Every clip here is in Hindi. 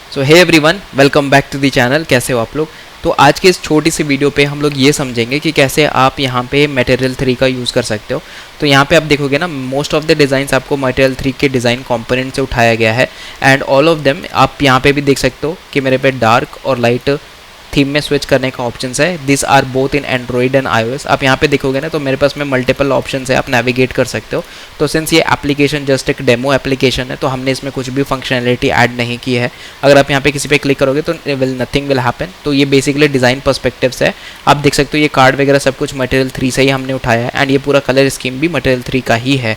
So hey everyone, welcome back to the channel. कैसे हो आप लोग? तो आज के इस छोटी सी वीडियो पे हम लोग ये समझेंगे कि कैसे आप यहाँ पे मटेरियल 3 का यूज़ कर सकते हो। तो यहाँ पे आप देखोगे ना, मोस्ट ऑफ द डिज़ाइंस आपको मटेरियल 3 के डिज़ाइन कंपोनेंट से उठाया गया है एंड ऑल ऑफ देम आप यहाँ पे भी देख सकते हो कि मेरे पे डार्क और लाइट थीम में स्विच करने का ऑप्शन है। This are both in Android and iOS। आप यहाँ पे देखोगे ना तो मेरे पास में मल्टीपल ऑप्शन है, आप नेविगेट कर सकते हो। तो सिंस ये एप्लीकेशन जस्ट एक डेमो एप्लीकेशन है तो हमने इसमें कुछ भी फंक्शनैलिटी ऐड नहीं की है। अगर आप यहाँ पे किसी पे क्लिक करोगे तो नथिंग विल हैपन। तो ये बेसिकली डिज़ाइन पर्सपेक्टिव से है। आप देख सकते हो ये कार्ड वगैरह सब कुछ मटेरियल 3 से ही हमने उठाया है एंड ये पूरा कलर स्कीम भी मटेरियल 3 का ही है।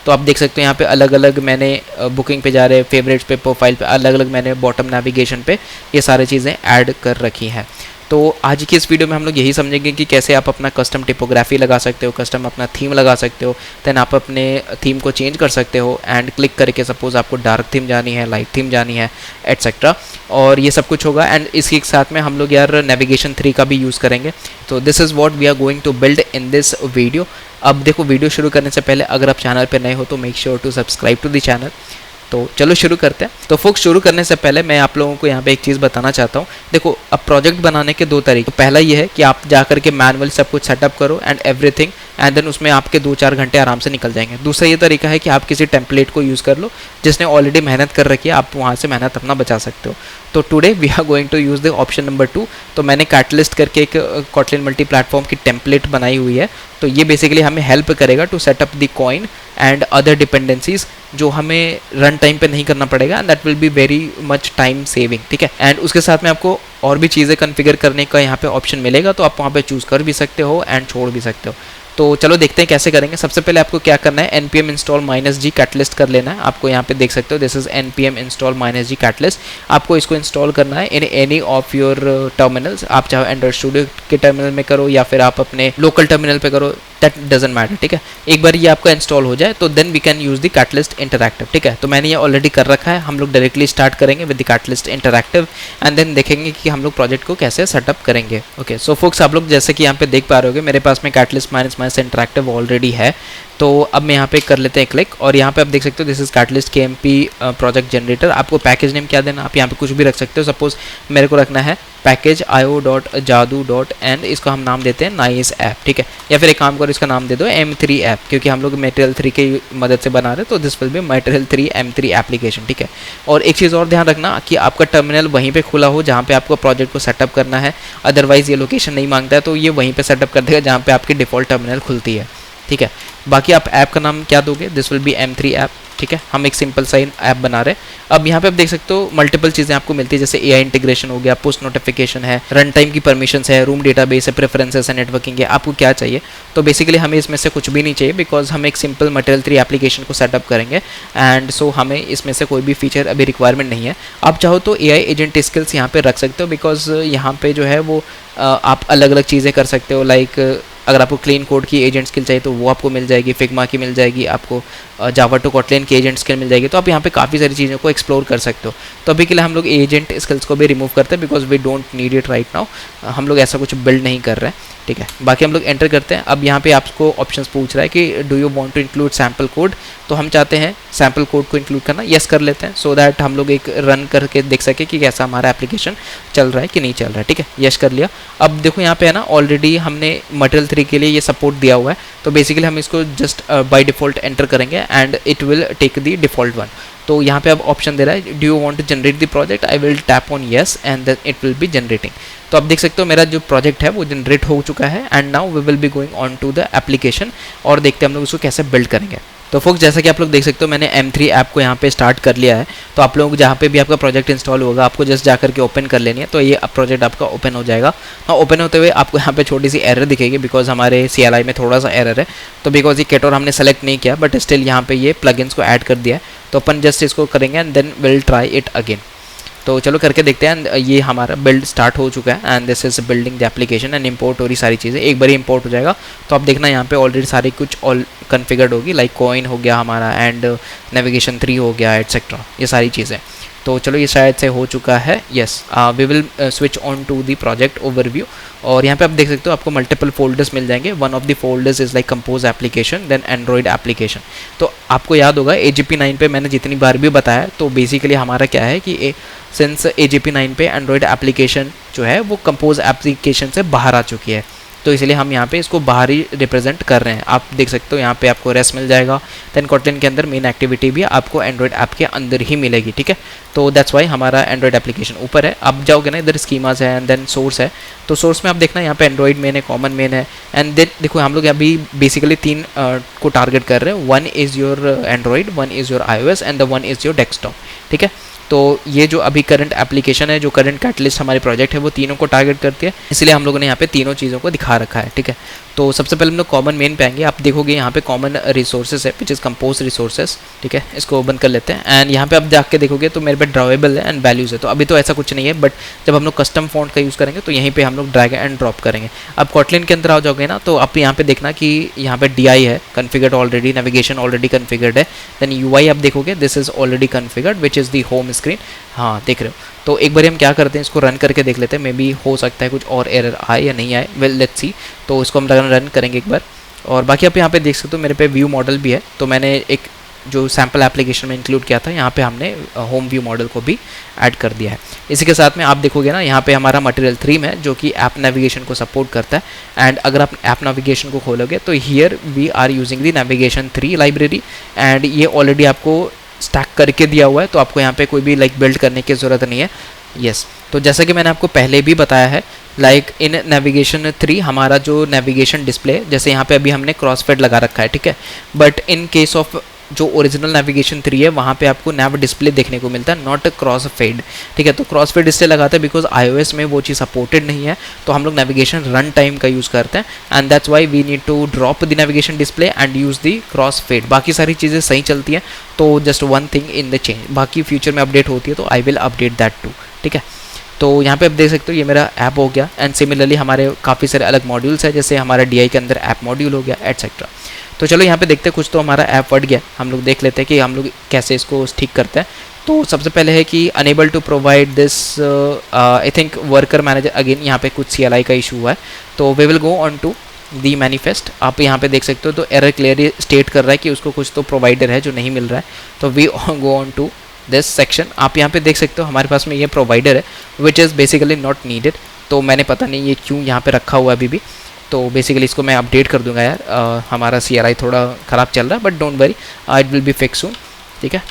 तो आप देख सकते हो यहाँ पे अलग अलग मैंने बुकिंग पे जा रहे, फेवरेट्स पे, प्रोफाइल पे अलग अलग मैंने बॉटम नेविगेशन पे ये सारी चीज़ें ऐड कर रखी हैं। तो आज की इस वीडियो में हम लोग यही समझेंगे कि कैसे आप अपना कस्टम टिपोग्राफी लगा सकते हो, कस्टम अपना थीम लगा सकते हो। देन आप अपने थीम को चेंज कर सकते हो एंड क्लिक करके सपोज आपको डार्क थीम जानी है, लाइट थीम जानी है, एटसेट्रा। और ये सब कुछ होगा एंड इसके साथ में हम लोग यार नेविगेशन 3 का भी यूज़ करेंगे। तो this is what we are going to build in this video. अब देखो, वीडियो शुरू करने से पहले अगर आप चैनल पर नए हो तो make sure to subscribe to the channel. तो चलो शुरू करते हैं। तो फोक्स, शुरू करने से पहले मैं आप लोगों को यहाँ पे एक चीज़ बताना चाहता हूँ। देखो, अब प्रोजेक्ट बनाने के 2 तरीके। तो पहला ये है कि आप जा करके मैनुअल सब कुछ सेटअप करो एंड एवरीथिंग एंड देन उसमें आपके 2-4 घंटे आराम से निकल जाएंगे। दूसरा ये तरीका है कि आप किसी टेम्पलेट को यूज़ कर लो जिसने ऑलरेडी मेहनत कर रखी है, आप वहाँ से मेहनत अपना बचा सकते हो। तो today we are going to use the option number 2। तो मैंने कैटलिस्ट करके एक कॉटलिन मल्टी प्लेटफॉर्म की टेम्पलेट बनाई हुई है। तो ये बेसिकली हमें हेल्प करेगा to setup the Koin and other dependencies जो हमें रन टाइम पे नहीं करना पड़ेगा and that will be very much time saving. ठीक है, एंड उसके साथ में आपको और भी चीज़ें कॉन्फ़िगर करने का यहाँ पे ऑप्शन मिलेगा, तो आप वहाँ पे चूज़ कर भी सकते हो एंड छोड़ भी सकते हो। तो चलो देखते हैं कैसे करेंगे। सबसे पहले आपको क्या करना है, npm install -g कैटलिस्ट कर लेना है। आपको यहाँ पे देख सकते हो this is npm install -g catalyst. आपको इसको इंस्टॉल करना है in any of your terminals. आप चाहे एंड्रॉइड स्टूडियो के टर्मिनल में करो या फिर आप अपने लोकल टर्मिनल पे करो, दैट डजंट मैटर। ठीक है, एक बार ये आपका इंस्टॉल हो जाए तो then we can use the catalyst interactive. ठीक है, तो मैंने ये ऑलरेडी कर रखा है। हम लोग डायरेक्टली स्टार्ट करेंगे with the catalyst interactive and then देखेंगे कि हम लोग प्रोजेक्ट को कैसे सेटअप करेंगे। ओके, सो फोक्स, आप लोग जैसे कि यहाँ पे देख पा रहे होगे मेरे पास में कैटलिस्ट माइनस इंटरैक्टिव ऑलरेडी है। तो अब मैं यहाँ पे कर लेते हैं क्लिक और यहाँ पे आप देख सकते हो this is catalyst KMP project generator. आपको पैकेज नेम क्या देना, आप यहाँ पे कुछ भी रख सकते हो। सपोज मेरे को रखना है पैकेज io.jadu.n, इसको हम नाम देते हैं नाइस ऐप। ठीक है, या फिर एक काम करो, इसका नाम दे दो M3 ऐप, क्योंकि हम लोग मटेरियल 3 की मदद से बना रहे हैं। तो this will B material 3 M3 application. ठीक है, और एक चीज़ और ध्यान रखना कि आपका टर्मिनल वहीं पे खुला हो जहाँ पे आपको प्रोजेक्ट को सेटअप करना है। अदरवाइज ये लोकेशन नहीं मांगता है तो ये वहीं पे सेटअप कर देगा जहाँ पे आपकी डिफ़ॉल्ट टर्मिनल खुलती है। ठीक है, बाकी आप ऐप का नाम क्या दोगे, this will B M3 app. ठीक है, हम एक सिंपल सा ऐप बना रहे हैं। अब यहाँ पे आप देख सकते हो मल्टीपल चीज़ें आपको मिलती है, जैसे AI इंटीग्रेशन हो गया, पोस्ट नोटिफिकेशन है, रन टाइम की परमिशंस है, रूम डेटाबेस है, प्रेफरेंसेस है, नेटवर्किंग है। आपको क्या चाहिए? तो बेसिकली हमें इसमें से कुछ भी नहीं चाहिए बिकॉज हम एक सिंपल मटेरियल 3 एप्लीकेशन को सेटअप करेंगे एंड सो हमें इसमें से कोई भी फीचर अभी रिक्वायरमेंट नहीं है। आप चाहो तो AI एजेंट स्किल्स यहाँ पे रख सकते हो बिकॉज यहाँ पे जो है वो आप अलग अलग चीज़ें कर सकते हो। लाइक अगर आपको क्लीन कोड की एजेंट स्किल चाहिए तो वो आपको मिल जाएगी, फिग्मा की मिल जाएगी, आपको जावा टू कॉटलिन की एजेंट स्किल मिल जाएगी। तो आप यहाँ पे काफ़ी सारी चीज़ों को एक्सप्लोर कर सकते हो। तो अभी के लिए हम लोग एजेंट स्किल्स को भी रिमूव करते हैं because we don't need it right now. हम लोग ऐसा कुछ बिल्ड नहीं कर रहे हैं। ठीक है, बाकी हम लोग एंटर करते हैं। अब यहाँ पे आपको ऑप्शंस पूछ रहा है कि do you want to include sample code. तो हम चाहते हैं सैम्पल कोड को इंक्लूड करना, यस कर लेते हैं सो दैट हम लोग एक रन करके देख सके कि कैसा हमारा एप्लीकेशन चल रहा है कि नहीं चल रहा है। ठीक है, यस कर लिया। अब देखो यहाँ पे है ना, ऑलरेडी हमने मटेरियल 3 के लिए ये सपोर्ट दिया हुआ है। तो बेसिकली हम इसको जस्ट बाय डिफ़ॉल्ट एंटर करेंगे and it will take the default one. तो यहाँ पे अब ऑप्शन दे रहा है do you want to generate the project, I will tap on yes and then it will be generating. तो आप देख सकते हो मेरा जो प्रोजेक्ट है वो जनरेट हो चुका है and now we will be going on to the application और देखते हैं हम लोग उसको कैसे बिल्ड करेंगे। तो फोक्स, जैसा कि आप लोग देख सकते हो मैंने M3 ऐप को यहाँ पे स्टार्ट कर लिया है। तो आप लोग जहाँ पे भी आपका प्रोजेक्ट इंस्टॉल होगा आपको जस्ट जा करके ओपन कर लेनी है। तो ये प्रोजेक्ट आपका ओपन हो जाएगा। हाँ, ओपन होते हुए आपको यहाँ पे छोटी सी एरर दिखेगी बिकॉज हमारे CLI में थोड़ा सा एरर है। तो बिकॉज ये कैटोर हमने सेलेक्ट नहीं किया बट स्टिल यहाँ पे ये प्लगइन्स को ऐड कर दिया है। तो अपन जस्ट इसको करेंगे and then will try it again. तो चलो करके देखते हैं। ये हमारा बिल्ड स्टार्ट हो चुका है and this is building the application and import हो रही सारी चीज़ें। एक बार ही इंपोर्ट हो जाएगा तो आप देखना यहाँ पे ऑलरेडी सारी कुछ ऑल कन्फिगर्ड होगी, लाइक कॉइन हो गया हमारा एंड नेविगेशन 3 हो गया एटसेट्रा, ये सारी चीज़ें। तो चलो ये शायद से हो चुका है। Yes, we will switch on to the project overview. और यहाँ पे आप देख सकते हो आपको मल्टीपल फोल्डर्स मिल जाएंगे। One of the folders is like compose application, then Android application. तो आपको याद होगा AGP 9 पे मैंने जितनी बार भी बताया, तो बेसिकली हमारा क्या है कि सिंस AGP 9 पे एंड्रॉइड एप्लीकेशन जो है वो कंपोज एप्लीकेशन से बाहर आ चुकी है, तो इसलिए हम यहाँ पे इसको बाहर ही रिप्रेजेंट कर रहे हैं। आप देख सकते हो यहाँ पे आपको रेस्ट मिल जाएगा। देन कोटलिन के अंदर मेन एक्टिविटी भी आपको एंड्रॉइड ऐप के अंदर ही मिलेगी, ठीक है। तो दैट्स वाई हमारा एंड्रॉइड एप्लीकेशन ऊपर है। अब जाओगे ना, इधर स्कीमास है एंड देन सोर्स है। तो सोर्स में आप देखना यहाँ पे एंड्रॉइड मेन है, कॉमन मेन है, एंड देन देखो हम लोग अभी बेसिकली 3 को टारगेट कर रहे हैं। One is your Android, one is your iOS and the one is your desktop, ठीक है। तो ये जो अभी करंट एप्लीकेशन है, जो करंट कैटलिस्ट हमारे प्रोजेक्ट है, वो तीनों को टारगेट करती है, इसलिए हम लोगों ने यहाँ पे तीनों चीज़ों को दिखा रखा है, ठीक है। तो सबसे पहले हम लोग कॉमन मेन पे आएंगे। आप देखोगे यहाँ पे कॉमन रिसोर्सेज है, विच इज़ कंपोज रिसोर्सेज, ठीक है। इसको बंद कर लेते हैं एंड यहाँ पे आप जाके देखोगे तो मेरे पे ड्रॉवेबल है एंड वैल्यूज़ है। तो अभी तो ऐसा कुछ नहीं है, बट जब हम लोग कस्टम फॉन्ट का यूज़ करेंगे तो यहीं पे हम लोग ड्रैग एंड ड्रॉप करेंगे। अब कोटलिन के अंदर आ जाओगे ना, तो आप यहाँ पे देखना कि यहाँ पे DI है configured already, navigation already configured है। देन UI आप देखोगे, this is already configured which is the home screen. हाँ, देख रहे हो। तो एक बार हम क्या करते हैं, इसको रन करके देख लेते हैं। मे बी हो सकता है कुछ और एरर आए या नहीं आए, वेल लेट्स सी। तो इसको हम रन करेंगे एक बार। और बाकी आप यहाँ पे देख सकते हो मेरे पे व्यू मॉडल भी है, तो मैंने एक जो सैम्पल एप्लीकेशन में इंक्लूड किया था, यहाँ पे हमने होम व्यू मॉडल को भी ऐड कर दिया है। इसी के साथ में आप देखोगे ना, यहाँ पे हमारा मटेरियल थीम है जो कि ऐप नेविगेशन को सपोर्ट करता है। एंड अगर आप ऐप नेविगेशन को खोलोगे तो here we are using the navigation 3 library, and ये ऑलरेडी आपको स्टैक करके दिया हुआ है, तो आपको यहाँ पे कोई भी लाइक बिल्ड करने की ज़रूरत नहीं है। यस, तो जैसा कि मैंने आपको पहले भी बताया है, लाइक इन नेविगेशन 3 हमारा जो नेविगेशन डिस्प्ले, जैसे यहाँ पे अभी हमने क्रॉसफेड लगा रखा है, ठीक है। बट इन केस ऑफ जो ओरिजिनल नेविगेशन 3 है, वहाँ पे आपको नैव डिस्प्ले देखने को मिलता है, नॉट क्रॉस फेड, ठीक है। तो क्रॉस फेड इसलिए लगाते हैं बिकॉज iOS में वो चीज़ सपोर्टेड नहीं है, तो हम लोग नेविगेशन रन टाइम का यूज़ करते हैं, and that's why we need to drop the navigation display and use the cross fade. बाकी सारी चीज़ें सही चलती हैं, तो just one thing in the change, बाकी फ्यूचर में अपडेट होती है तो I will update that too, ठीक है। तो यहाँ पे आप देख सकते हो ये मेरा ऐप हो गया, एंड सिमिलरली हमारे काफ़ी सारे अलग मॉड्यूल्स हैं, जैसे हमारा DI के अंदर ऐप मॉड्यूल हो गया, एटसेट्रा। तो चलो यहाँ पे देखते हैं, कुछ तो हमारा ऐप फट गया, हम लोग देख लेते हैं कि हम लोग कैसे इसको ठीक करते हैं। तो सबसे पहले है कि unable to provide this I think worker manager, again यहाँ पे कुछ CLI का इशू हुआ है। तो we will go on to the manifest. आप यहाँ पे देख सकते हो, तो एरर क्लियरली स्टेट कर रहा है कि उसको कुछ तो प्रोवाइडर है जो नहीं मिल रहा है। तो we go on to this section. आप यहाँ पे देख सकते हो हमारे पास में ये प्रोवाइडर है which is basically not needed. तो मैंने पता नहीं ये क्यों यहाँ पे रखा हुआ है अभी भी, तो बेसिकली इसको मैं अपडेट कर दूंगा यार। हमारा CLI थोड़ा ख़राब चल रहा है, but don't worry, it will be fix soon, ठीक है।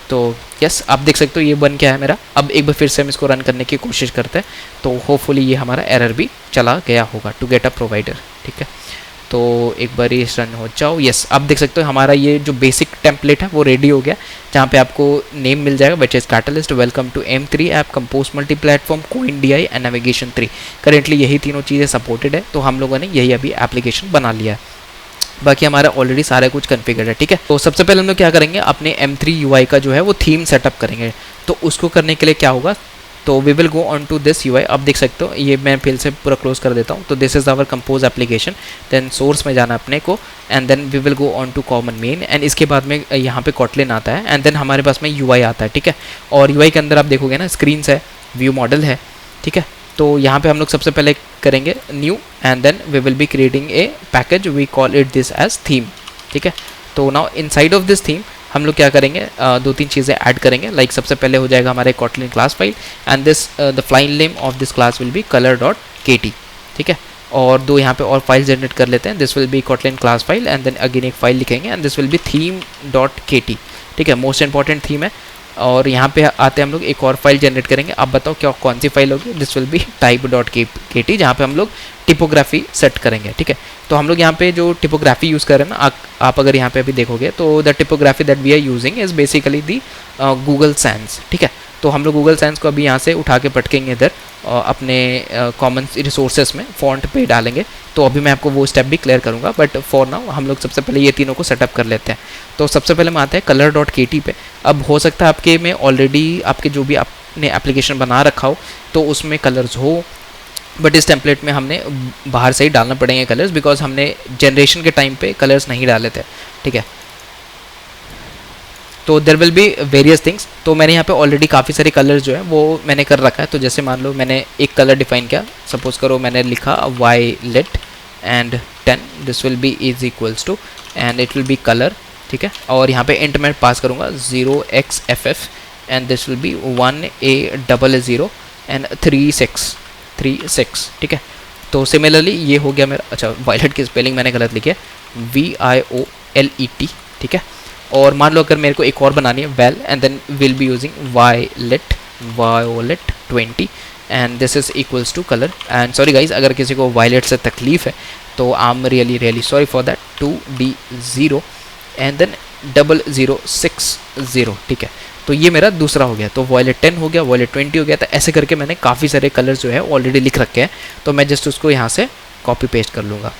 तो यस, आप देख सकते हो ये बन गया है मेरा। अब एक बार फिर से हम इसको रन करने की कोशिश करते हैं, तो होपफुली ये हमारा एरर भी चला गया होगा टू गेट अ प्रोवाइडर, ठीक है। तो एक बार ये रन हो जाओ। यस, आप देख सकते हो हमारा ये जो बेसिक टेम्पलेट है वो रेडी हो गया, जहाँ पे आपको नेम मिल जाएगा which is catalyst, welcome to M3 app, compose multi platform, Koin DI and navigation 3। Currently यही तीनों चीज़ें सपोर्टेड है, तो हम लोगों ने यही अभी एप्लीकेशन बना लिया है। बाकी हमारा ऑलरेडी सारा कुछ कन्फिगर्ड है, ठीक है। तो सबसे पहले हम लोग क्या करेंगे, अपने M3 UI का जो है वो थीम सेटअप करेंगे। तो उसको करने के लिए क्या होगा, तो we will go on to this UI। आप देख सकते हो ये मैं फिर से पूरा क्लोज कर देता हूँ। तो this is our compose application, then source में जाना अपने को, and then we will go on to common main, and इसके बाद में यहाँ पे कोटलिन आता है, एंड देन हमारे पास में UI आता है, ठीक है। और UI के अंदर आप देखोगे ना, स्क्रीन्स है, व्यू मॉडल है, ठीक है। तो यहाँ पे हम लोग सबसे पहले करेंगे new, and then we will be creating a package, we call it this as theme, ठीक है। तो now inside of this theme हम लोग क्या करेंगे, 2-3 चीज़ें ऐड करेंगे। लाइक सबसे पहले हो जाएगा हमारे Kotlin class file, and this the file name of this class will be color.kt, ठीक है। और 2 यहाँ पे और फाइल जनरेट कर लेते हैं। This will be Kotlin class file, and then again एक फाइल लिखेंगे, and this will be theme.kt, ठीक है। मोस्ट इंपॉर्टेंट थीम है। और यहाँ पे आते हैं हम लोग एक और फाइल जनरेट करेंगे। आप बताओ क्या कौन सी फाइल होगी, दिस विल बी type.kt, जहाँ पे हम लोग टिपोग्राफी सेट करेंगे, ठीक है। तो हम लोग यहाँ पे जो टिपोग्राफी यूज़ कर रहे हैं ना, आप अगर यहाँ पे अभी देखोगे तो the typography that we are using is basically the Google Sans, ठीक है। तो हम लोग गूगल सैंस को अभी यहाँ से उठा के पटकेंगे इधर अपने कॉमन रिसोर्सेस में, फॉन्ट पे डालेंगे। तो अभी मैं आपको वो स्टेप भी क्लियर करूँगा, बट फॉर नाउ हम लोग सबसे पहले ये तीनों को सेटअप कर लेते हैं। तो सबसे पहले हम आते हैं color.kt पे। अब हो सकता है आपके में ऑलरेडी आपके जो भी आपने एप्लीकेशन बना रखा हो तो उसमें कलर्स हो, बट इस टेम्पलेट में हमने बाहर से ही डालना पड़ेंगे कलर्स, बिकॉज हमने जनरेशन के टाइम पे कलर्स नहीं डाले थे, ठीक है। तो there will be various things. तो मैंने यहाँ पे ऑलरेडी काफ़ी सारे कलर्स जो है वो मैंने कर रखा है। तो जैसे मान लो मैंने एक कलर डिफाइन किया, सपोज करो मैंने लिखा violet and 10, this will be is equals to and it will be colour, ठीक है। और यहाँ पे इंट मैं पास करूँगा 0xff and this will B 1a00 and 36, ठीक है। तो सिमिलरली ये हो गया मेरा, अच्छा वायलेट की स्पेलिंग मैंने गलत लिखी है, VIOLET, ठीक है। और मान लो अगर मेरे को एक और बनानी है well and then will be using violet 20 and this is equals to colour. And sorry guys, अगर किसी को वायलेट से तकलीफ है तो I am really sorry for that, 2D0 and then 0060, ठीक है। तो ये मेरा दूसरा हो गया। तो वायलेट 10 हो गया, वायलेट 20 हो गया। तो ऐसे करके मैंने काफ़ी सारे कलर्स जो है ऑलरेडी लिख रखे हैं। तो मैं जस्ट उसको यहाँ से कॉपी पेस्ट कर लूँगा,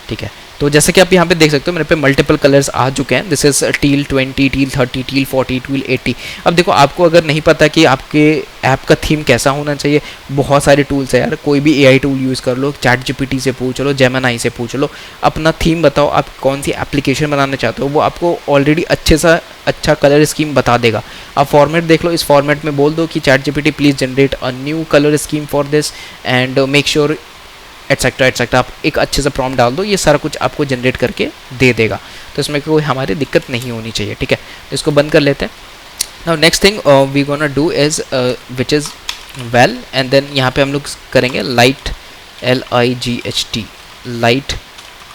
ठीक है। तो जैसे कि आप यहाँ पे देख सकते हो मेरे पे मल्टीपल कलर्स आ चुके हैं। This is teal 20, teal 30, teal 40, teal 80। अब देखो, आपको अगर नहीं पता कि आपके ऐप का थीम कैसा होना चाहिए, बहुत सारे टूल्स है यार, कोई भी AI टूल यूज़ कर लो, चैट GPT से पूछ लो, जेमिनी से पूछ लो, अपना थीम बताओ, आप कौन सी एप्लीकेशन बनाना चाहते हो, वो आपको ऑलरेडी अच्छा कलर स्कीम बता देगा। आप फॉर्मेट देख लो, इस फॉर्मेट में बोल दो कि chat GPT please generate a new colour scheme for this and make sure etcetera. आप एक अच्छे से प्रॉम्प्ट डाल दो, ये सारा कुछ आपको जनरेट करके दे देगा। तो इसमें कोई हमारी दिक्कत नहीं होनी चाहिए, ठीक है। तो इसको बंद कर लेते हैं। Now next thing we gonna do is which is well and then यहाँ पे हम लोग करेंगे light LIGHT light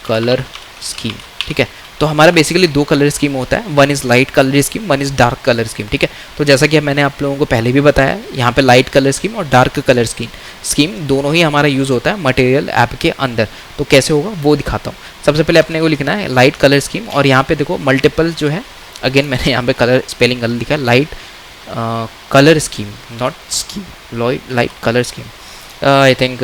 colour scheme, ठीक है। तो हमारा बेसिकली 2 कलर स्कीम होता है, one is light colour scheme, one is dark colour scheme, ठीक है। तो जैसा कि मैंने आप लोगों को पहले भी बताया, यहाँ पे लाइट कलर स्कीम और डार्क कलर स्कीम दोनों ही हमारा यूज़ होता है मटेरियल ऐप के अंदर। तो कैसे होगा वो दिखाता हूँ। सबसे पहले अपने को लिखना है लाइट कलर स्कीम, और यहाँ पे देखो मल्टीपल जो है, अगेन मैंने यहाँ पे कलर स्पेलिंग गलत लिखा है, light colour scheme not scheme, light colour scheme. I think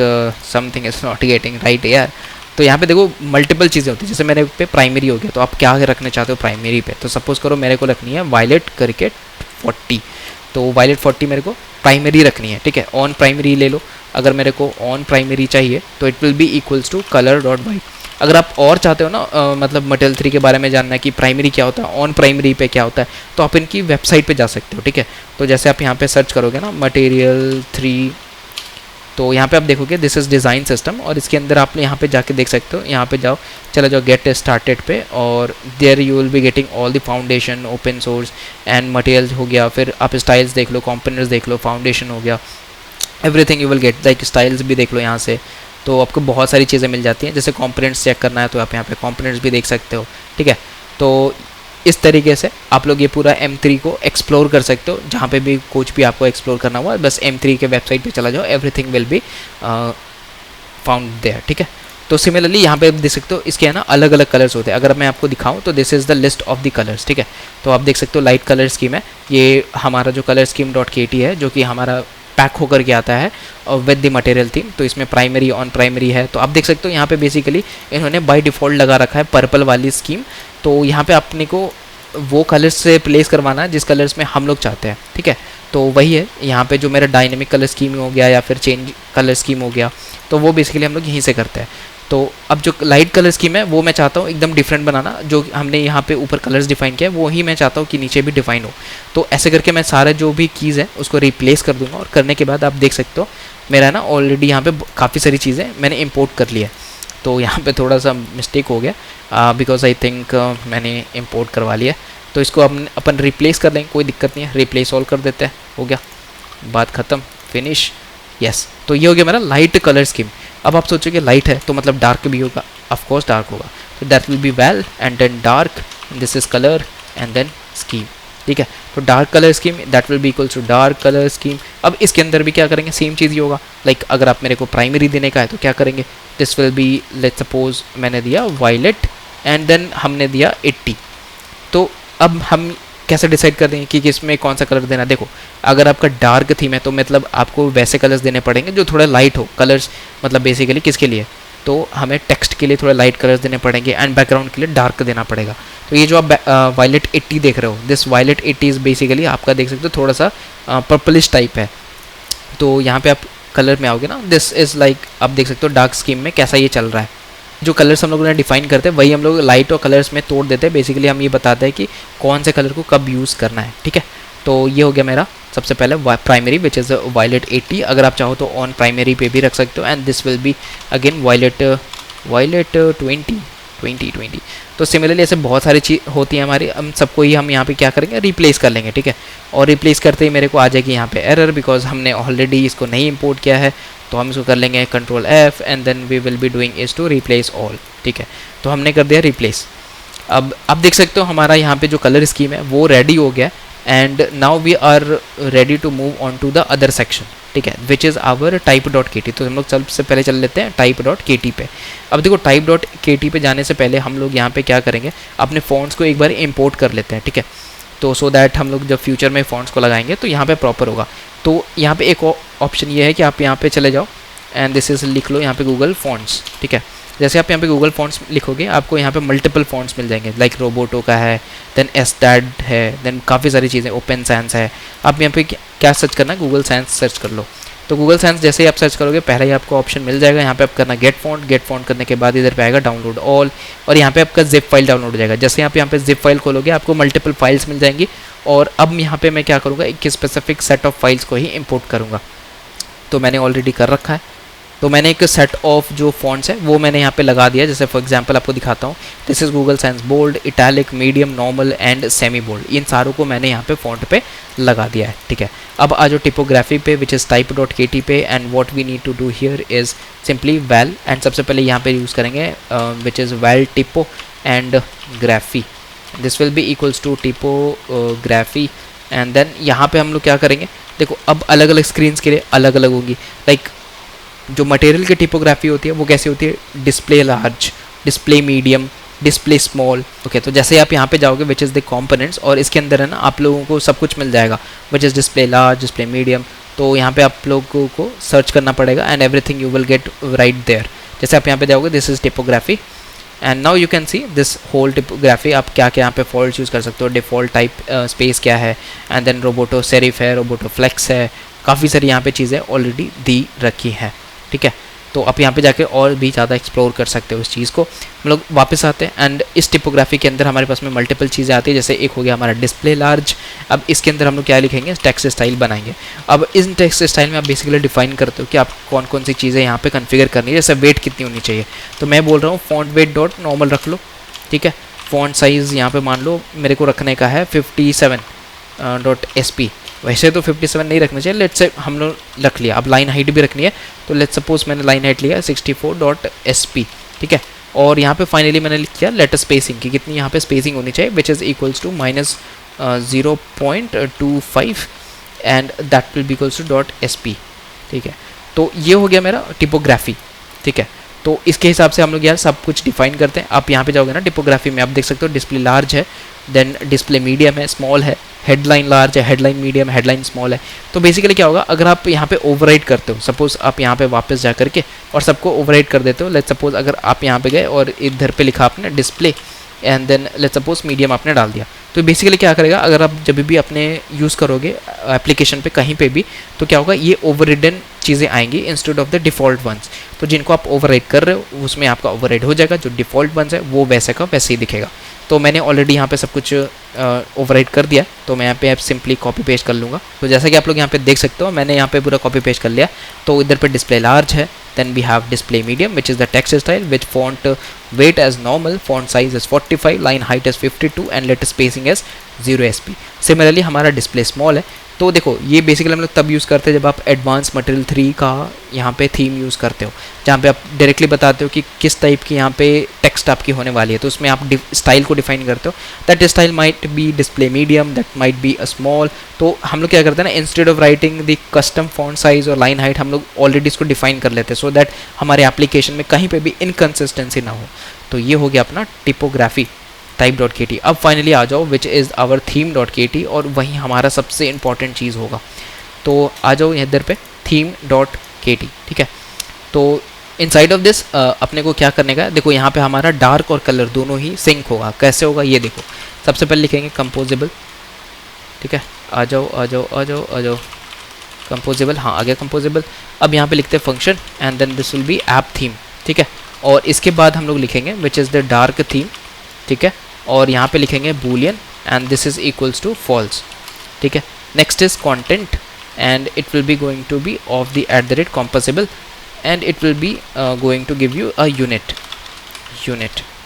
something is not getting right यार। तो यहाँ पे देखो मल्टीपल चीज़ें होती हैं, जैसे मेरे पे प्राइमरी हो गया, तो आप क्या रखना चाहते हो प्राइमरी पे। तो सपोज़ करो मेरे को रखनी है वायलेट करके 40, तो वायलेट 40 मेरे को प्राइमरी रखनी है, ठीक है। ऑन प्राइमरी ले लो, अगर मेरे को ऑन प्राइमरी चाहिए तो it will be equals to colour dot white. अगर आप और चाहते हो ना मतलब मटेरियल 3 के बारे में जानना है कि प्राइमरी क्या होता है, ऑन प्राइमरी पे क्या होता है, तो आप इनकी वेबसाइट पे जा सकते हो, ठीक है। तो जैसे आप यहाँ पे सर्च करोगे ना मटेरियल 3, तो यहाँ पे आप देखोगे दिस इज़ डिज़ाइन सिस्टम, और इसके अंदर आप यहाँ पे जाके देख सकते हो। यहाँ पे जाओ, चला जाओ गेट स्टार्टेड पे, और there you will be getting all the foundation, open source and material हो गया। फिर आप स्टाइल्स देख लो, कंपोनेंट्स देख लो, फाउंडेशन हो गया, everything you will gate. Like styles भी देख लो यहाँ से, तो आपको बहुत सारी चीज़ें मिल जाती हैं। जैसे कंपोनेंट्स चेक करना है तो आप यहाँ पे कंपोनेंट्स भी देख सकते हो, ठीक है। तो इस तरीके से आप लोग ये पूरा M3 को एक्सप्लोर कर सकते हो। जहाँ पे भी कुछ भी आपको एक्सप्लोर करना हुआ, बस M3 के वेबसाइट पे चला जाओ, everything will be found there, ठीक है। तो सिमिलरली यहाँ पे देख सकते हो, इसके है ना अलग अलग कलर्स होते हैं। अगर मैं आपको दिखाऊं तो this is the list of the colours, ठीक है। तो आप देख सकते हो लाइट कलर स्कीम है, ये हमारा जो कलर स्कीम .kt है, जो कि हमारा पैक होकर के आता है विद द मटेरियल थीम। तो इसमें प्राइमरी, ऑन प्राइमरी है। तो आप देख सकते हो यहाँ पे बेसिकली इन्होंने बाय डिफ़ॉल्ट लगा रखा है पर्पल वाली स्कीम। तो यहाँ पे अपने को वो कलर्स से प्लेस करवाना है जिस कलर्स में हम लोग चाहते हैं, ठीक है। तो वही है यहाँ पे जो मेरा डायनेमिक कलर स्कीम हो गया या फिर चेंज कलर स्कीम हो गया, तो वो बेसिकली हम लोग यहीं से करते हैं। तो अब जो लाइट कलर स्कीम है वो मैं चाहता हूँ एकदम डिफरेंट बनाना, जो हमने यहाँ पे ऊपर कलर्स डिफाइन किया है वो ही मैं चाहता हूँ कि नीचे भी डिफाइन हो। तो ऐसे करके मैं सारे जो भी कीज़ है उसको रिप्लेस कर दूंगा, और करने के बाद आप देख सकते हो मेरा ना ऑलरेडी यहाँ पे काफ़ी सारी चीज़ें मैंने इम्पोर्ट कर लिया है। तो यहाँ पे थोड़ा सा मिस्टेक हो गया बिकॉज आई थिंक मैंने इम्पोर्ट करवा लिया। तो इसको अपन रिप्लेस कर लेंगे, कोई दिक्कत नहीं है, रिप्लेस ऑल कर देते हैं, हो गया, बात ख़त्म, फिनिश, यस। तो ये हो गया मेरा लाइट कलर स्कीम। अब आप सोचोगे लाइट है तो मतलब डार्क भी होगा, ऑफ कोर्स डार्क होगा। तो that will be well and then dark, this is colour and then scheme, ठीक है। तो dark colour scheme that will be equals to dark colour scheme. अब इसके अंदर भी क्या करेंगे, सेम चीज़ ही होगा। लाइक अगर आप मेरे को प्राइमरी देने का है तो क्या करेंगे, this will B, let's suppose मैंने दिया वायलेट एंड देन हमने दिया 80। तो अब हम कैसे डिसाइड कर देंगे कि किसमें कौन सा कलर देना। देखो अगर आपका डार्क थीम है तो मतलब आपको वैसे कलर्स देने पड़ेंगे जो थोड़ा लाइट हो। कलर्स मतलब बेसिकली किसके लिए, तो हमें टेक्स्ट के लिए थोड़े लाइट कलर्स देने पड़ेंगे एंड बैकग्राउंड के लिए डार्क देना पड़ेगा। तो ये जो आप वायलेट 80 देख रहे हो, दिस वायलेट 80 इज़ बेसिकली आपका देख सकते हो थोड़ा सा पर्पलिश टाइप है। तो यहाँ पे आप कलर में आओगे ना, दिस इज़ लाइक आप देख सकते हो डार्क स्कीम में कैसा ये चल रहा है, जो कलर्स हम लोग ने डिफाइन करते हैं वही हम लोग लाइट और कलर्स में तोड़ देते हैं। बेसिकली हम ये बताते हैं कि कौन से कलर को कब यूज़ करना है, ठीक है। तो ये हो गया मेरा सबसे पहले प्राइमरी विच इज़ वायलेट 80। अगर आप चाहो तो ऑन प्राइमरी पे भी रख सकते हो, and this will be again violet 20। तो सिमिलरली ऐसे बहुत सारी चीज़ होती हैं हमारी, हम सबको ही हम यहाँ पे क्या करेंगे, रिप्लेस कर लेंगे, ठीक है। और रिप्लेस करते ही मेरे को आ जाएगी यहाँ पे एरर, बिकॉज हमने ऑलरेडी इसको नहीं इंपोर्ट किया है। तो हम इसको कर लेंगे control F and then we will be doing is to replace all, ठीक है। तो हमने कर दिया रिप्लेस। अब आप देख सकते हो हमारा यहाँ पे जो कलर स्कीम है वो रेडी हो गया, and now we are ready to move on to the other section, ठीक है, विच इज़ आवर type.kt। तो हम लोग सबसे पहले चल लेते हैं type.kt पे। अब देखो type.kt पे जाने से पहले हम लोग यहाँ पे क्या करेंगे, अपने फॉन्ट्स को एक बार इंपोर्ट कर लेते हैं, ठीक है। तो सो दैट हम लोग जब फ्यूचर में फॉन्ट्स को लगाएंगे तो यहाँ पे प्रॉपर होगा। तो यहाँ पे एक ऑप्शन ये है कि आप यहाँ पे चले जाओ एंड दिस इज लिख लो यहाँ पे गूगल फॉन्ट्स, ठीक है। जैसे आप यहाँ पे गूगल फॉन्ट्स लिखोगे आपको यहाँ पे मल्टीपल फॉन्ट्स मिल जाएंगे, लाइक रोबोटो का है, देन एस्टैड है, देन काफ़ी सारी चीज़ें, ओपन साइंस है। आप यहाँ पे क्या सर्च करना है, गूगल साइंस सर्च कर लो। तो गूगल साइंस जैसे ही आप सर्च करोगे पहले ही आपको ऑप्शन मिल जाएगा, यहाँ पे आप करना गेट फॉन्ट करने के बाद इधर पे आएगा डाउनलोड ऑल, और यहाँ पे आपका जिप फाइल डाउनलोड हो जाएगा। जैसे आप यहाँ पे जिप फाइल खोलोगे आपको मल्टीपल फाइल्स मिल जाएंगी, और अब यहाँ पे मैं क्या करूँगा, एक स्पेसिफिक सेट ऑफ फाइल्स को ही इंपोर्ट करूँगा। तो मैंने ऑलरेडी कर रखा है। तो मैंने एक सेट ऑफ जो फॉन्ट्स है वो मैंने यहाँ पे लगा दिया। जैसे फॉर एग्जांपल आपको दिखाता हूँ, this is Google science bold, italic, medium, normal and semi bold. इन सारों को मैंने यहाँ पे फॉन्ट पे लगा दिया है, ठीक है। अब आ जाओ टिपोग्राफी पे विच इज़ type.kt पे, and what we need to do here is simply val, and सबसे पहले यहाँ पे यूज़ करेंगे which is val typography. This will be equals to typography, and then यहाँ पे हम लोग क्या करेंगे, देखो अब अलग अलग स्क्रीन्स के लिए अलग अलग होगी। लाइक जो मटेरियल की टिपोग्राफी होती है वो कैसी होती है, display large, display medium, display small, okay. तो जैसे आप यहाँ पे जाओगे विच इज़ द कंपोनेंट्स, और इसके अंदर है ना आप लोगों को सब कुछ मिल जाएगा, which is display large, display medium. तो यहाँ पे आप लोगों को सर्च करना पड़ेगा, and everything you will get right there. जैसे आप यहाँ पे जाओगे this is typography, and now you can see this whole typography. आप क्या क्या यहाँ पे फॉल्ट यूज़ कर सकते हो, डिफ़ॉल्ट टाइप स्पेस क्या है, एंड देन रोबोटो सेरिफ है, रोबोटो फ्लेक्स है, काफ़ी सारी यहाँ पे चीज़ें ऑलरेडी दी रखी हैं, ठीक है। तो आप यहाँ पे जाके और भी ज़्यादा एक्सप्लोर कर सकते हो इस चीज़ को। हम लोग वापस आते हैं, एंड इस टिपोग्राफी के अंदर हमारे पास में मल्टीपल चीज़ें आती है। जैसे एक हो गया हमारा डिस्प्ले लार्ज। अब इसके अंदर हम लोग क्या लिखेंगे, टेक्स्ट स्टाइल बनाएंगे। अब इस टेक्स्ट स्टाइल में आप बेसिकली डिफाइन करते हो कि आप कौन कौन सी चीज़ें यहाँ पे कॉन्फ़िगर करनी है, जैसे वेट कितनी होनी चाहिए। तो मैं बोल रहा हूँ फॉन्ट वेट डॉट नॉर्मल रख लो, ठीक है। फॉन्ट साइज़ यहाँ पे मान लो मेरे को रखने का है 57.sp। वैसे तो 57 नहीं रखना चाहिए, लेट्स से हम लोग रख लिया। अब लाइन हाइट भी रखनी है, तो लेट्स सपोज मैंने लाइन हाइट लिया 64.sp, ठीक है। और यहाँ पे फाइनली मैंने लिख किया लेटर स्पेसिंग की कितनी यहाँ पे स्पेसिंग होनी चाहिए, which is equals to -0.25 and that will be equals to .sp, ठीक है। तो ये हो गया मेरा टिपोग्राफी, ठीक है। तो इसके हिसाब से हम लोग यार सब कुछ डिफाइन करते हैं। आप यहाँ पे जाओगे ना टिपोग्राफी में, आप देख सकते हो डिस्प्ले लार्ज है, देन डिस्प्ले मीडियम है, स्मॉल है, हेडलाइन लार्ज है, हेडलाइन मीडियम, हेडलाइन स्मॉल है। तो बेसिकली क्या होगा, अगर आप यहाँ पे ओवरराइड करते हो, सपोज आप यहाँ पे वापस जा करके और सबको ओवरराइड कर देते हो। लेट्स सपोज अगर आप यहाँ पे गए और इधर पे लिखा आपने display and then let's suppose medium आपने डाल दिया, तो बेसिकली क्या करेगा, अगर आप जब भी अपने यूज़ करोगे एप्लीकेशन पे कहीं पे भी, तो क्या होगा, ये ओवररिडन चीज़ें आएंगी instead of the default ones. तो जिनको आप ओवरराइड कर रहे हो उसमें आपका ओवरराइड हो जाएगा, जो डिफ़ॉल्ट वंस है वो वैसे का वैसे ही दिखेगा। तो मैंने ऑलरेडी यहाँ पे सब कुछ ओवरराइड कर दिया, तो मैं यहाँ पे सिंपली कॉपी पेस्ट कर लूँगा। तो जैसा कि आप लोग यहाँ पे देख सकते हो, मैंने यहाँ पे पूरा कॉपी पेस्ट कर लिया। तो इधर पे डिस्प्ले लार्ज है, then we have display medium which is the text style with font weight as normal, font size is 45, line height is 52 and letter spacing is 0sp। Similarly हमारा डिस्प्ले स्मॉल है। तो देखो ये बेसिकली हम लोग तब यूज़ करते हैं जब आप एडवांस मटेरियल 3 का यहाँ पे थीम यूज़ करते हो, जहाँ पे आप डायरेक्टली बताते हो कि किस टाइप की यहाँ पे टेक्स्ट आपकी होने वाली है। तो उसमें आप स्टाइल को डिफाइन करते हो, that style might be display medium, that might be a small. तो हम लोग क्या करते हैं ना, instead of writing the custom font size और लाइन हाइट, हम लोग ऑलरेडी इसको डिफाइन कर लेते हैं, सो दैट हमारे एप्लीकेशन में कहीं पे भी इनकन्सिस्टेंसी ना हो। तो ये हो गया अपना टिपोग्राफी type.kt। अब फाइनली आ जाओ विच इज़ आवर theme.kt, और वहीं हमारा सबसे इंपॉर्टेंट चीज़ होगा। तो आ जाओ इधर पे theme.kt, ठीक है। तो इनसाइड ऑफ दिस अपने को क्या करने का है, देखो यहाँ पे हमारा डार्क और कलर दोनों ही सिंक होगा। कैसे होगा ये देखो, सबसे पहले लिखेंगे कंपोजेबल, ठीक है। आ जाओ आ जाओ आ जाओ आ जाओ, कंपोजेबल, हाँ आ गया कंपोजेबल। अब यहाँ पे लिखते हैं function and then this will be app theme, ठीक है। और इसके बाद हम लोग लिखेंगे which is the dark theme, ठीक है, और यहाँ पे लिखेंगे Boolean and this is equals to false, ठीक है। Next is content and it will be going to be of the at the rate composable and it will be going to give you a unit,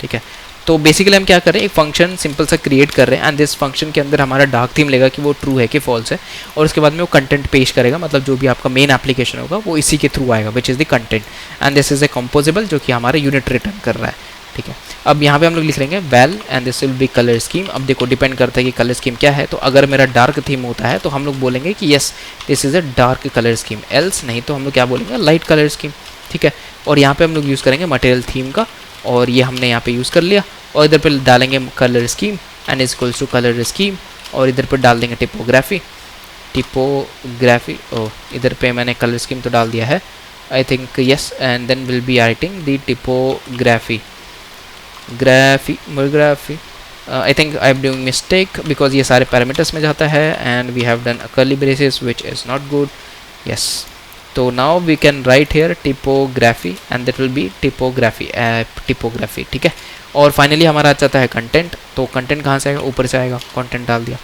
ठीक है। तो बेसिकली हम क्या कर रहे हैं, एक फंक्शन सिंपल सा क्रिएट कर रहे हैं एंड दिस फंक्शन के अंदर हमारा डार्क थीम लेगा कि वो ट्रू है कि फॉल्स है, और उसके बाद में वो कंटेंट पेश करेगा, मतलब जो भी आपका मेन एप्लीकेशन होगा वो इसी के थ्रू आएगा which is the content and this is a composable जो कि हमारा यूनिट रिटर्न कर रहा है, ठीक है। अब यहाँ पे हम लोग लिख लेंगे well and this will be colour scheme. अब देखो डिपेंड करता है कि कलर स्कीम क्या है, तो अगर मेरा डार्क थीम होता है तो हम लोग बोलेंगे कि yes this is a dark colour scheme, else नहीं तो हम लोग क्या बोलेंगे लाइट कलर स्कीम, ठीक है। और यहाँ पे हम लोग यूज़ करेंगे मटेरियल थीम का, और ये हमने यहाँ पे यूज़ कर लिया, और इधर पे डालेंगे colour scheme and is equals to colour scheme, और इधर पे डाल देंगे टिपोग्राफी, ओ इधर पे मैंने कलर स्कीम तो डाल दिया है I think, yes, and then will be writing the typography I think I am doing mistake because ये सारे पैरामीटर्स में जाता है and we have done a curly braces which is not good, yes. तो now we can write here typography and that will be typography, ठीक है। और फाइनली हमारा आ जाता है कंटेंट, तो कंटेंट कहाँ से आएगा, ऊपर से आएगा, कंटेंट डाल दिया,